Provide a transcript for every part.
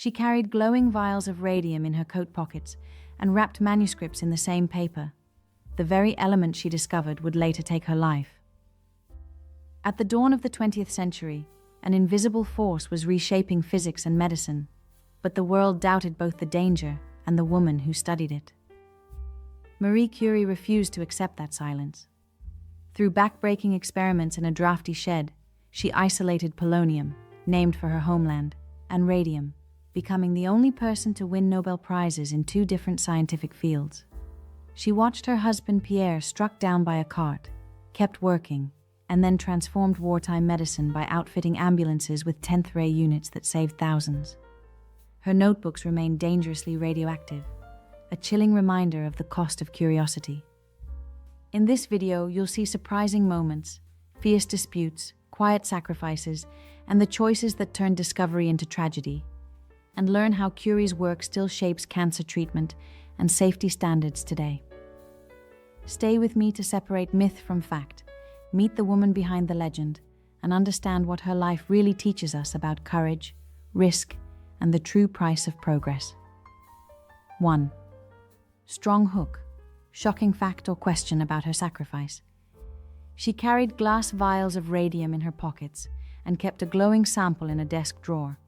She carried glowing vials of radium in her coat pockets and wrapped manuscripts in the same paper. The very element she discovered would later take her life. At the dawn of the 20th century, an invisible force was reshaping physics and medicine, but the world doubted both the danger and the woman who studied it. Marie Curie refused to accept that silence. Through back-breaking experiments in a drafty shed, she isolated polonium, named for her homeland, and radium, becoming the only person to win Nobel Prizes in 2 different scientific fields. She watched her husband Pierre struck down by a cart, kept working, and then transformed wartime medicine by outfitting ambulances with 10th ray units that saved thousands. Her notebooks remained dangerously radioactive, a chilling reminder of the cost of curiosity. In this video, you'll see surprising moments, fierce disputes, quiet sacrifices, and the choices that turned discovery into tragedy, and learn how Curie's work still shapes cancer treatment and safety standards today. Stay with me to separate myth from fact, meet the woman behind the legend, and understand what her life really teaches us about courage, risk, and the true price of progress. 1. Strong hook. Shocking fact or question about her sacrifice. She carried glass vials of radium in her pockets and kept a glowing sample in a desk drawer.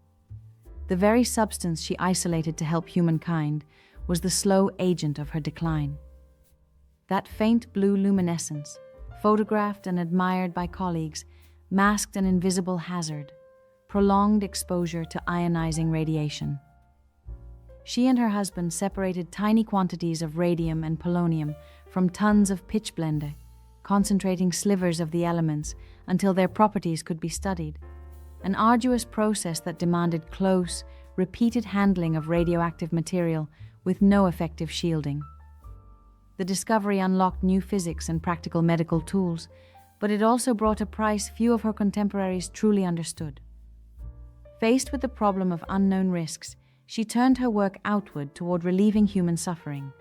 The very substance she isolated to help humankind was the slow agent of her decline. That faint blue luminescence, photographed and admired by colleagues, masked an invisible hazard, prolonged exposure to ionizing radiation. She and her husband separated tiny quantities of radium and polonium from tons of pitchblende, concentrating slivers of the elements until their properties could be studied, an arduous process that demanded close, repeated handling of radioactive material with no effective shielding. The discovery unlocked new physics and practical medical tools, but it also brought a price few of her contemporaries truly understood. Faced with the problem of unknown risks, she turned her work outward toward relieving human suffering.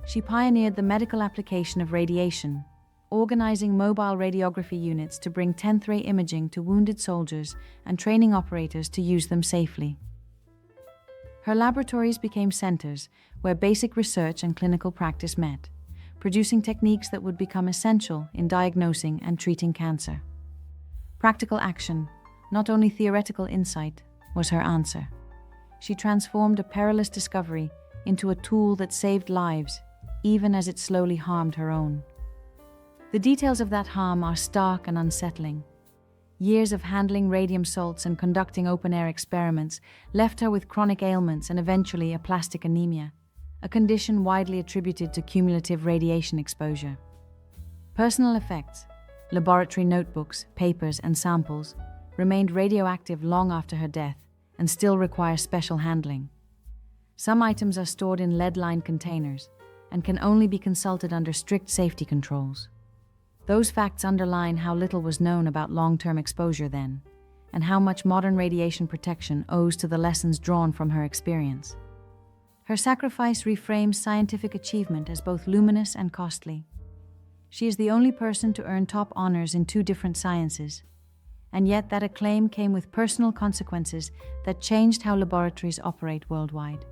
She pioneered the medical application of radiation, organizing mobile radiography units to bring 10th ray imaging to wounded soldiers and training operators to use them safely. Her laboratories became centers where basic research and clinical practice met, producing techniques that would become essential in diagnosing and treating cancer. Practical action, not only theoretical insight, was her answer. She transformed a perilous discovery into a tool that saved lives, even as it slowly harmed her own. The details of that harm are stark and unsettling. Years of handling radium salts and conducting open-air experiments left her with chronic ailments and eventually aplastic anemia, a condition widely attributed to cumulative radiation exposure. Personal effects, laboratory notebooks, papers, and samples remained radioactive long after her death and still require special handling. Some items are stored in lead-lined containers and can only be consulted under strict safety controls. Those facts underline how little was known about long-term exposure then, and how much modern radiation protection owes to the lessons drawn from her experience. Her sacrifice reframes scientific achievement as both luminous and costly. She is the only person to earn top honors in 2 different sciences, and yet that acclaim came with personal consequences that changed how laboratories operate worldwide.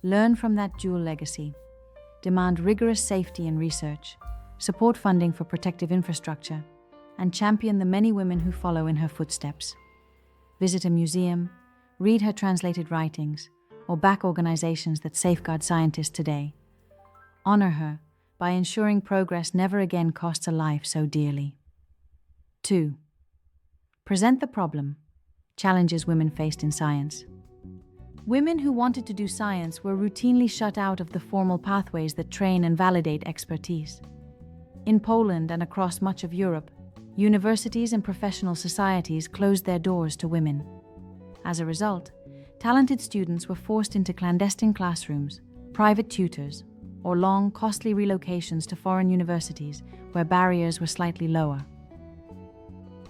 Learn from that dual legacy. Demand rigorous safety in research, support funding for protective infrastructure, and champion the many women who follow in her footsteps. Visit a museum, read her translated writings, or back organizations that safeguard scientists today. Honor her by ensuring progress never again costs a life so dearly. 2. Present the problem. Challenges women faced in science. Women who wanted to do science were routinely shut out of the formal pathways that train and validate expertise. In Poland and across much of Europe, universities and professional societies closed their doors to women. As a result, talented students were forced into clandestine classrooms, private tutors, or long, costly relocations to foreign universities where barriers were slightly lower.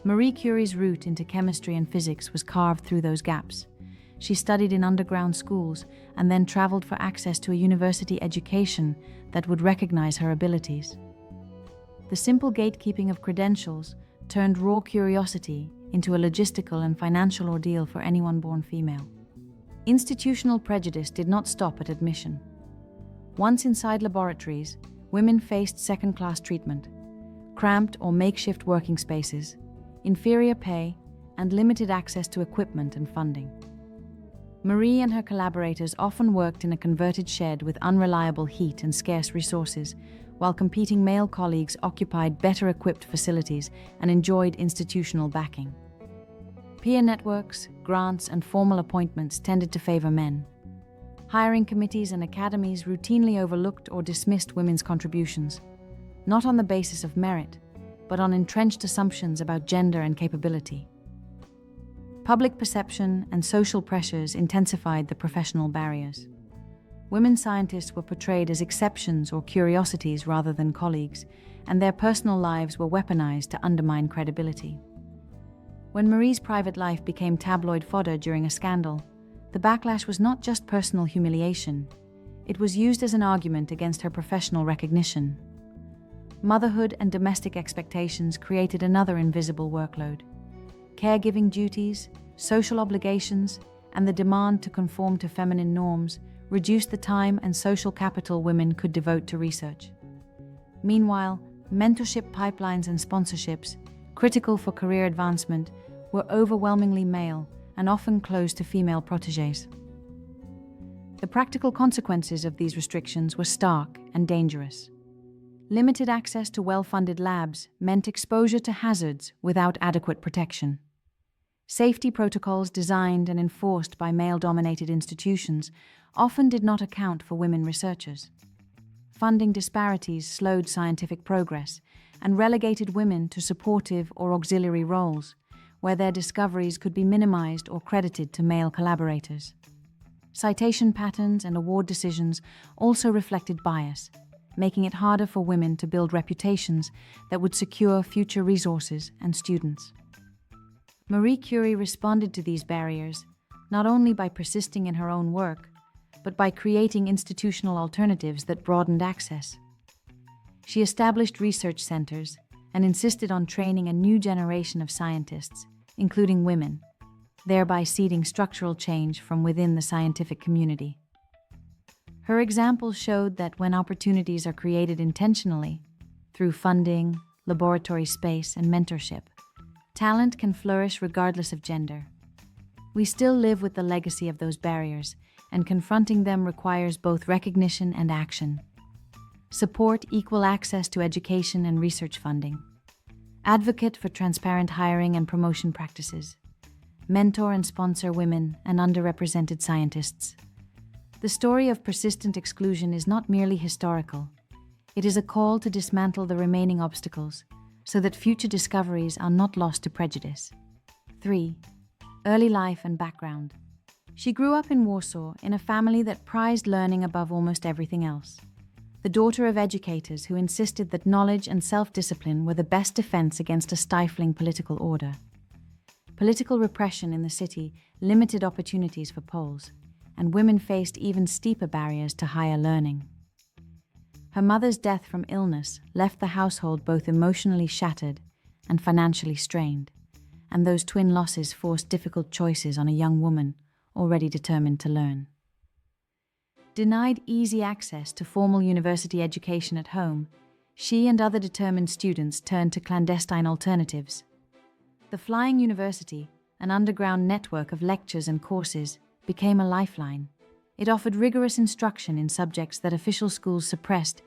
Marie Curie's route into chemistry and physics was carved through those gaps. She studied in underground schools and then traveled for access to a university education that would recognize her abilities. The simple gatekeeping of credentials turned raw curiosity into a logistical and financial ordeal for anyone born female. Institutional prejudice did not stop at admission. Once inside laboratories, women faced second-class treatment, cramped or makeshift working spaces, inferior pay, and limited access to equipment and funding. Marie and her collaborators often worked in a converted shed with unreliable heat and scarce resources, while competing male colleagues occupied better-equipped facilities and enjoyed institutional backing. Peer networks, grants, and formal appointments tended to favor men. Hiring committees and academies routinely overlooked or dismissed women's contributions, not on the basis of merit, but on entrenched assumptions about gender and capability. Public perception and social pressures intensified the professional barriers. Women scientists were portrayed as exceptions or curiosities rather than colleagues, and their personal lives were weaponized to undermine credibility. When Marie's private life became tabloid fodder during a scandal, the backlash was not just personal humiliation, it was used as an argument against her professional recognition. Motherhood and domestic expectations created another invisible workload. Caregiving duties, social obligations, and the demand to conform to feminine norms reduced the time and social capital women could devote to research. Meanwhile, mentorship pipelines and sponsorships, critical for career advancement, were overwhelmingly male and often closed to female protégés. The practical consequences of these restrictions were stark and dangerous. Limited access to well-funded labs meant exposure to hazards without adequate protection. Safety protocols designed and enforced by male-dominated institutions often did not account for women researchers. Funding disparities slowed scientific progress and relegated women to supportive or auxiliary roles, where their discoveries could be minimized or credited to male collaborators. Citation patterns and award decisions also reflected bias, making it harder for women to build reputations that would secure future resources and students. Marie Curie responded to these barriers not only by persisting in her own work, but by creating institutional alternatives that broadened access. She established research centers and insisted on training a new generation of scientists, including women, thereby seeding structural change from within the scientific community. Her example showed that when opportunities are created intentionally, through funding, laboratory space, and mentorship, talent can flourish regardless of gender. We still live with the legacy of those barriers, and confronting them requires both recognition and action. Support equal access to education and research funding. Advocate for transparent hiring and promotion practices. Mentor and sponsor women and underrepresented scientists. The story of persistent exclusion is not merely historical. It is a call to dismantle the remaining obstacles so that future discoveries are not lost to prejudice. 3. Early life and background. She grew up in Warsaw in a family that prized learning above almost everything else. The daughter of educators who insisted that knowledge and self-discipline were the best defense against a stifling political order. Political repression in the city limited opportunities for Poles, and women faced even steeper barriers to higher learning. Her mother's death from illness left the household both emotionally shattered and financially strained, and those twin losses forced difficult choices on a young woman already determined to learn. Denied easy access to formal university education at home, she and other determined students turned to clandestine alternatives. The Flying University, an underground network of lectures and courses, became a lifeline. It offered rigorous instruction in subjects that official schools suppressed,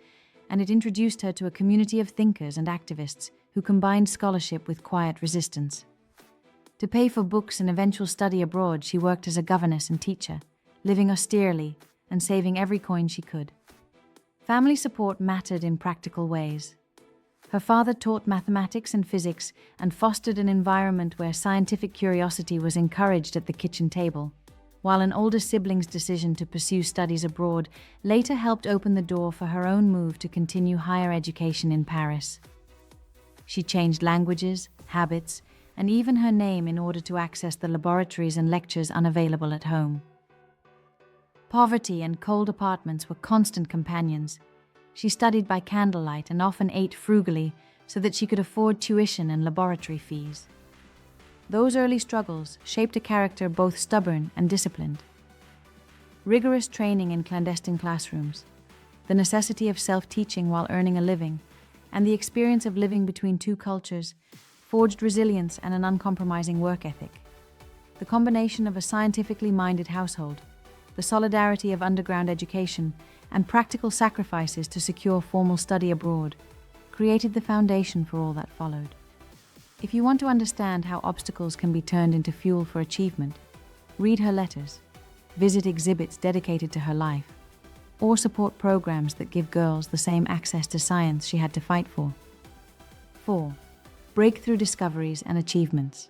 and it introduced her to a community of thinkers and activists who combined scholarship with quiet resistance. To pay for books and eventual study abroad, she worked as a governess and teacher, living austerely and saving every coin she could. Family support mattered in practical ways. Her father taught mathematics and physics and fostered an environment where scientific curiosity was encouraged at the kitchen table, while an older sibling's decision to pursue studies abroad later helped open the door for her own move to continue higher education in Paris. She changed languages, habits, and even her name in order to access the laboratories and lectures unavailable at home. Poverty and cold apartments were constant companions. She studied by candlelight and often ate frugally so that she could afford tuition and laboratory fees. Those early struggles shaped a character both stubborn and disciplined. rigorous training in clandestine classrooms, the necessity of self-teaching while earning a living, and the experience of living between two cultures forged resilience and an uncompromising work ethic. The combination of a scientifically minded household, the solidarity of underground education, and practical sacrifices to secure formal study abroad created the foundation for all that followed. If you want to understand how obstacles can be turned into fuel for achievement, read her letters, visit exhibits dedicated to her life, or support programs that give girls the same access to science she had to fight for. 4. Breakthrough discoveries and achievements.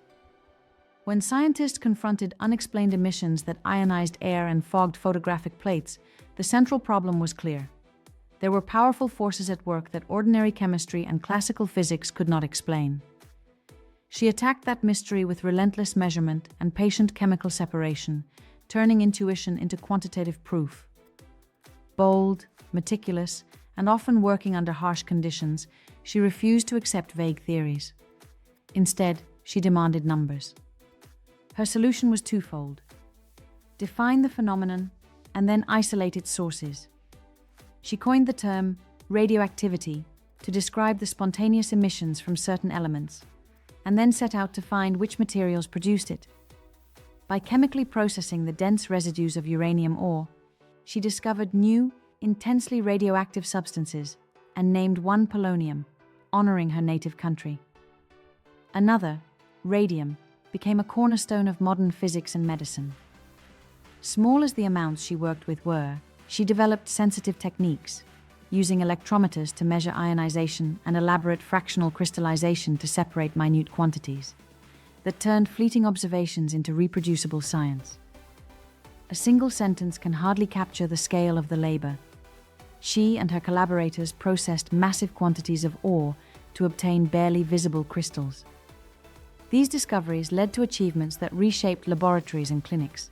When scientists confronted unexplained emissions that ionized air and fogged photographic plates, the central problem was clear. There were powerful forces at work that ordinary chemistry and classical physics could not explain. She attacked that mystery with relentless measurement and patient chemical separation, turning intuition into quantitative proof. Bold, meticulous, and often working under harsh conditions, she refused to accept vague theories. Instead, she demanded numbers. Her solution was twofold: define the phenomenon and then isolate its sources. She coined the term radioactivity to describe the spontaneous emissions from certain elements, and then set out to find which materials produced it. By chemically processing the dense residues of uranium ore, she discovered new, intensely radioactive substances and named one polonium, honoring her native country. Another, radium, became a cornerstone of modern physics and medicine. Small as the amounts she worked with were, she developed sensitive techniques, using electrometers to measure ionization and elaborate fractional crystallization to separate minute quantities, that turned fleeting observations into reproducible science. A single sentence can hardly capture the scale of the labor. She and her collaborators processed massive quantities of ore to obtain barely visible crystals. These discoveries led to achievements that reshaped laboratories and clinics.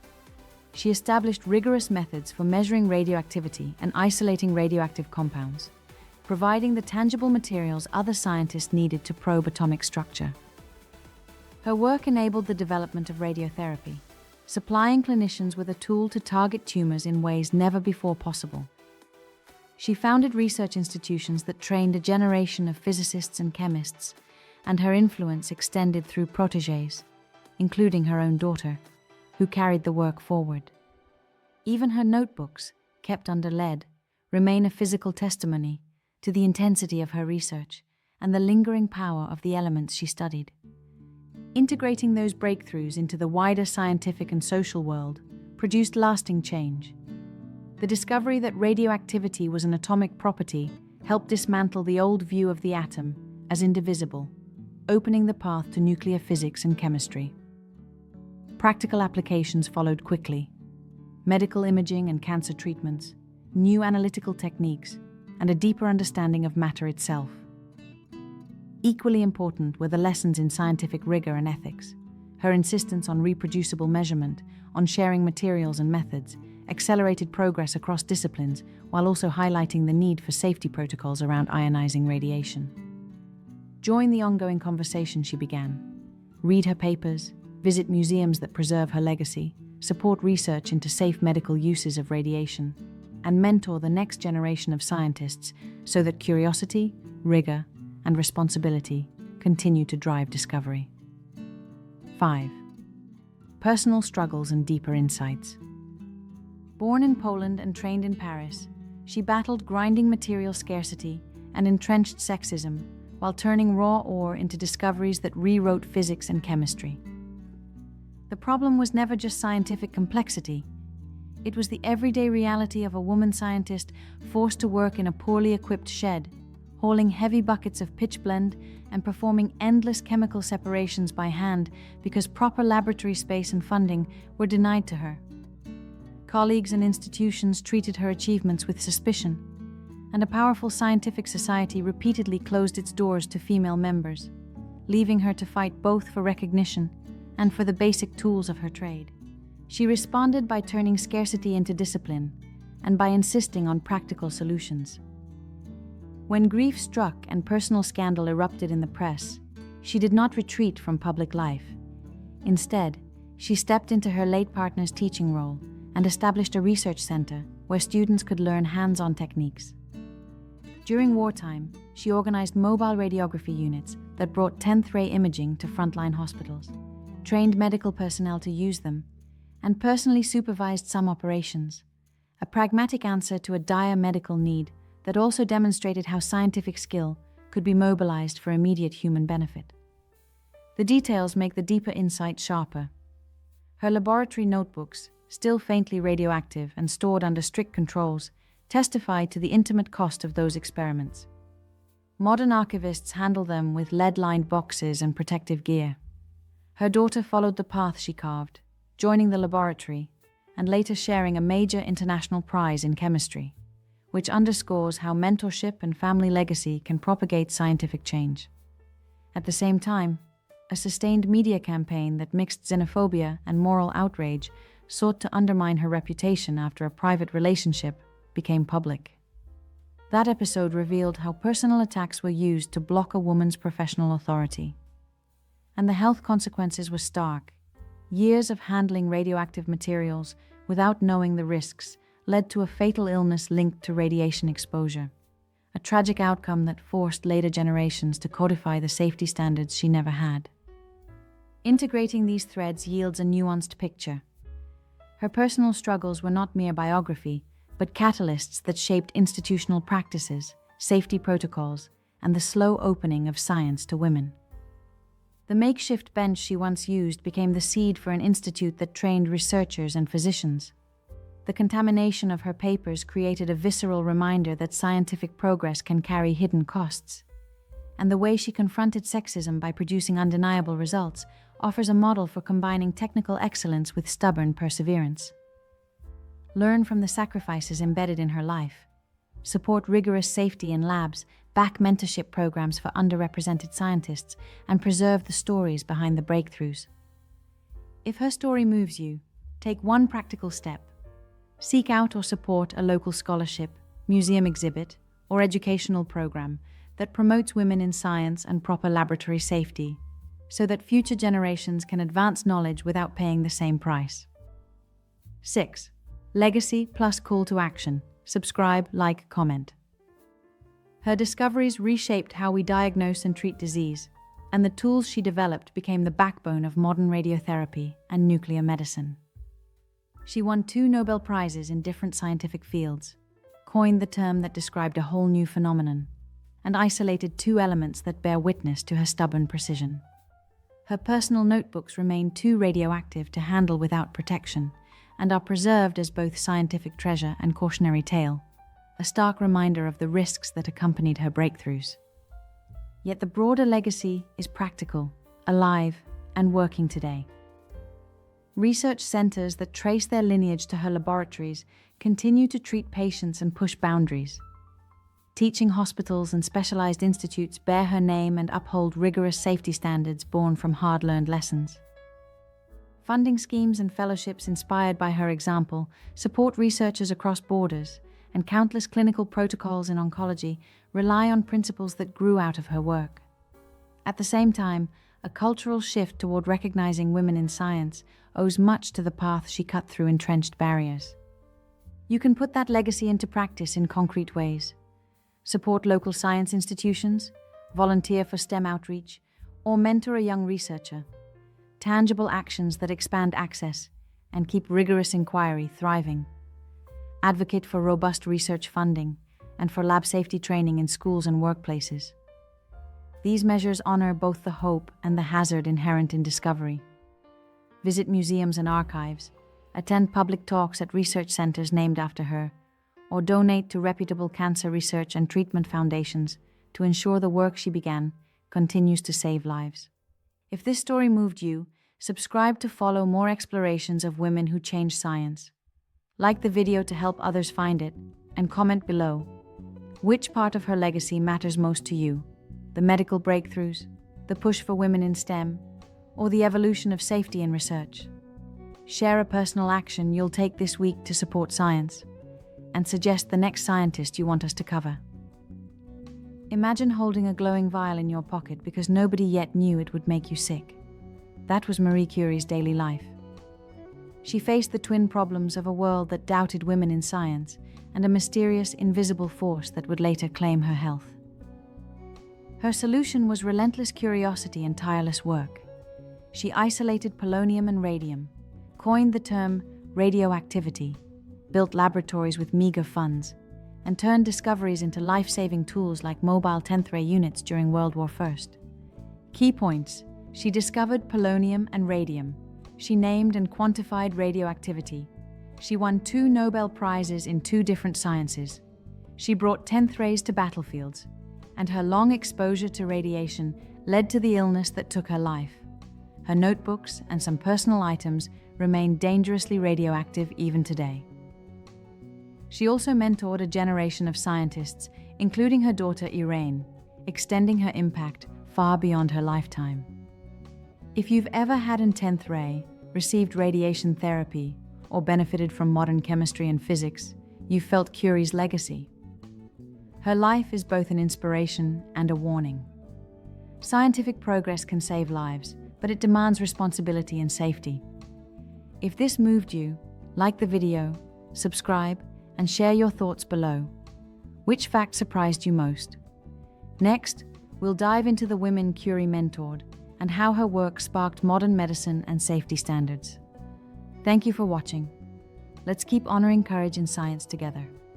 She established rigorous methods for measuring radioactivity and isolating radioactive compounds, providing the tangible materials other scientists needed to probe atomic structure. Her work enabled the development of radiotherapy, supplying clinicians with a tool to target tumors in ways never before possible. She founded research institutions that trained a generation of physicists and chemists, and her influence extended through protégés, including her own daughter, who carried the work forward. Even her notebooks, kept under lead, remain a physical testimony to the intensity of her research and the lingering power of the elements she studied. Integrating those breakthroughs into the wider scientific and social world produced lasting change. The discovery that radioactivity was an atomic property helped dismantle the old view of the atom as indivisible, opening the path to nuclear physics and chemistry. Practical applications followed quickly: medical imaging and cancer treatments, new analytical techniques, and a deeper understanding of matter itself. Equally important were the lessons in scientific rigor and ethics. Her insistence on reproducible measurement, on sharing materials and methods, accelerated progress across disciplines while also highlighting the need for safety protocols around ionizing radiation. Join the ongoing conversation she began. Read her papers, visit museums that preserve her legacy, support research into safe medical uses of radiation, and mentor the next generation of scientists so that curiosity, rigor, and responsibility continue to drive discovery. 5. Personal struggles and deeper insights. Born in Poland and trained in Paris, she battled grinding material scarcity and entrenched sexism while turning raw ore into discoveries that rewrote physics and chemistry. The problem was never just scientific complexity. It was the everyday reality of a woman scientist forced to work in a poorly equipped shed, hauling heavy buckets of pitchblende and performing endless chemical separations by hand because proper laboratory space and funding were denied to her. Colleagues and institutions treated her achievements with suspicion, and a powerful scientific society repeatedly closed its doors to female members, leaving her to fight both for recognition and for the basic tools of her trade. She responded by turning scarcity into discipline and by insisting on practical solutions. When grief struck and personal scandal erupted in the press, she did not retreat from public life. Instead, she stepped into her late partner's teaching role and established a research center where students could learn hands-on techniques. During wartime, she organized mobile radiography units that brought 10th ray imaging to frontline hospitals, trained medical personnel to use them, and personally supervised some operations, a pragmatic answer to a dire medical need that also demonstrated how scientific skill could be mobilized for immediate human benefit. The details make the deeper insight sharper. Her laboratory notebooks, still faintly radioactive and stored under strict controls, testify to the intimate cost of those experiments. Modern archivists handle them with lead-lined boxes and protective gear. Her daughter followed the path she carved, joining the laboratory, and later sharing a major international prize in chemistry, which underscores how mentorship and family legacy can propagate scientific change. At the same time, a sustained media campaign that mixed xenophobia and moral outrage sought to undermine her reputation after a private relationship became public. That episode revealed how personal attacks were used to block a woman's professional authority. And the health consequences were stark. Years of handling radioactive materials without knowing the risks led to a fatal illness linked to radiation exposure, a tragic outcome that forced later generations to codify the safety standards she never had. Integrating these threads yields a nuanced picture. Her personal struggles were not mere biography, but catalysts that shaped institutional practices, safety protocols, and the slow opening of science to women. The makeshift bench she once used became the seed for an institute that trained researchers and physicians. The contamination of her papers created a visceral reminder that scientific progress can carry hidden costs. And the way she confronted sexism by producing undeniable results offers a model for combining technical excellence with stubborn perseverance. Learn from the sacrifices embedded in her life. Support rigorous safety in labs, back mentorship programs for underrepresented scientists, and preserve the stories behind the breakthroughs. If her story moves you, take one practical step. Seek out or support a local scholarship, museum exhibit, or educational program that promotes women in science and proper laboratory safety, so that future generations can advance knowledge without paying the same price. 6. Legacy plus call to action. Subscribe, like, comment. Her discoveries reshaped how we diagnose and treat disease, and the tools she developed became the backbone of modern radiotherapy and nuclear medicine. She won 2 Nobel Prizes in different scientific fields, coined the term that described a whole new phenomenon, and isolated 2 elements that bear witness to her stubborn precision. Her personal notebooks remain too radioactive to handle without protection, and are preserved as both scientific treasure and cautionary tale, a stark reminder of the risks that accompanied her breakthroughs. Yet the broader legacy is practical, alive, and working today. Research centers that trace their lineage to her laboratories continue to treat patients and push boundaries. Teaching hospitals and specialized institutes bear her name and uphold rigorous safety standards born from hard-learned lessons. Funding schemes and fellowships inspired by her example support researchers across borders, and countless clinical protocols in oncology rely on principles that grew out of her work. At the same time, a cultural shift toward recognizing women in science owes much to the path she cut through entrenched barriers. You can put that legacy into practice in concrete ways. Support local science institutions, volunteer for STEM outreach, or mentor a young researcher. Tangible actions that expand access and keep rigorous inquiry thriving. Advocate for robust research funding and for lab safety training in schools and workplaces. These measures honor both the hope and the hazard inherent in discovery. Visit museums and archives, attend public talks at research centers named after her, or donate to reputable cancer research and treatment foundations to ensure the work she began continues to save lives. If this story moved you, subscribe to follow more explorations of women who change science. Like the video to help others find it, and comment below. Which part of her legacy matters most to you? The medical breakthroughs, the push for women in STEM, or the evolution of safety in research? Share a personal action you'll take this week to support science, and suggest the next scientist you want us to cover. Imagine holding a glowing vial in your pocket because nobody yet knew it would make you sick. That was Marie Curie's daily life. She faced the twin problems of a world that doubted women in science and a mysterious, invisible force that would later claim her health. Her solution was relentless curiosity and tireless work. She isolated polonium and radium, coined the term radioactivity, built laboratories with meager funds, and turned discoveries into life-saving tools like mobile 10th ray units during World War I. Key points: she discovered polonium and radium. She named and quantified radioactivity. She won 2 Nobel Prizes in 2 different sciences. She brought 10th rays to battlefields, and her long exposure to radiation led to the illness that took her life. Her notebooks and some personal items remain dangerously radioactive even today. She also mentored a generation of scientists, including her daughter Irene, extending her impact far beyond her lifetime. If you've ever had a 10th ray, received radiation therapy, or benefited from modern chemistry and physics, you've felt Curie's legacy. Her life is both an inspiration and a warning. Scientific progress can save lives, but it demands responsibility and safety. If this moved you, like the video, subscribe, and share your thoughts below. Which fact surprised you most? Next, we'll dive into the women Curie mentored and how her work sparked modern medicine and safety standards. Thank you for watching. Let's keep honoring courage in science together.